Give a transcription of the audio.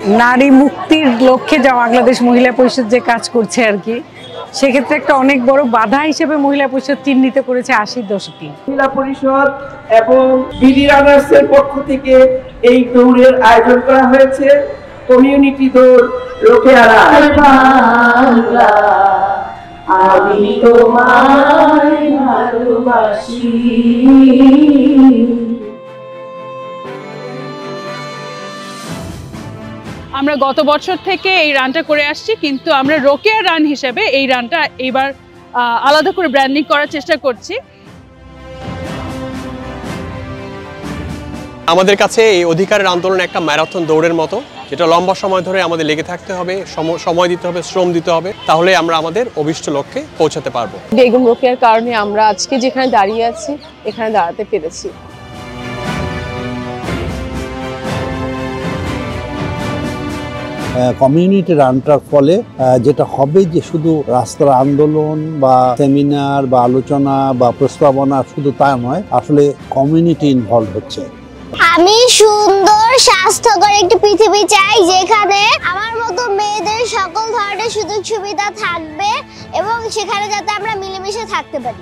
নারী মুক্তির লক্ষ্যে যা বাংলাদেশ মহিলা পরিষদ যে কাজ করছে আর কি, সেক্ষেত্রে একটা অনেক বড় বাধা হিসেবে মহিলা পরিষদ চিহ্নিত করেছে 80-র দশকে। মহিলা পরিষদ এবং বিডি রানার্সের পক্ষ থেকে এই দৌড়ের আয়োজন করা হয়েছে। কমিউনিটি দৌড় রোকেয়ারা। আমি তোমায় ভালোবাসি। আমরা গত বছর থেকে এই রানটা করে আসছি, কিন্তু আমরা রোকেয়া রান হিসেবে এই রানটা এবার আলাদা করে ব্র্যান্ডিং করার চেষ্টা করছি। আমাদের কাছে এই অধিকারের আন্দোলন একটা ম্যারাথন দৌড়ের মতো, যেটা লম্বা সময় ধরে আমাদের লেগে থাকতে হবে, সময় দিতে হবে, শ্রম দিতে হবে, তাহলে আমরা আমাদের অভিষ্ট লক্ষ্যে পৌঁছাতে পারবো। বেগম রোকেয়ার কারণে আমরা আজকে যেখানে দাঁড়িয়ে আছি এখানে দাঁড়াতে পেরেছি। কমিউনিটি রানটার ফলে যেটা হবে যে শুধু রাস্তার আন্দোলন বা সেমিনার বা আলোচনা বা প্রস্তাবনা শুধু তা নয়, আসলে কমিউনিটি ইনভলভ হচ্ছে। আমি সুন্দর স্বাস্থ্যকর একটি পৃথিবী চাই, যেখানে আমার মতো মেয়েদের সকল ধরনের সুযোগ সুবিধা থাকবে এবং সেখানে যাতে আমরা মিলেমিশে থাকতে পারি।